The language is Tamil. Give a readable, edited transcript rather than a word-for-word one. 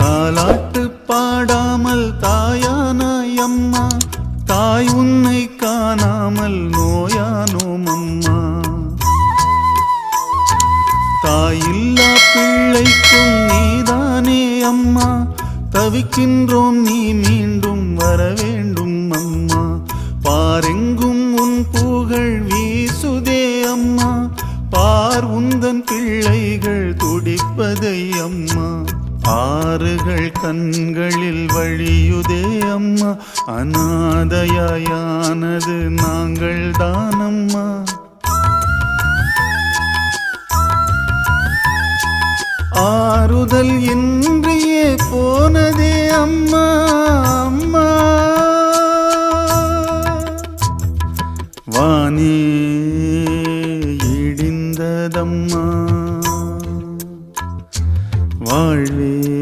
தாலாட்டு பாடாமல் தாயானாய் அம்மா, தாய் உன்னை காணாமல் நோயானோம் அம்மா. தாயில்லா பிள்ளைக்கும் நீதானே அம்மா, தவிக்கின்றோம் நீ மீண்டும் வர வேண்டும் அம்மா. பாரெங்கும் உன் புகழ் வீசுதே அம்மா, பார் உந்தன் பிள்ளைகள் துடிப்பதை அம்மா. ஆறுகள் கண்களில் வழியுதே அம்மா, அநாதையானது நாங்கள் தானம்மா. ஆறுதல் இன்றியே போனதே அம்மா,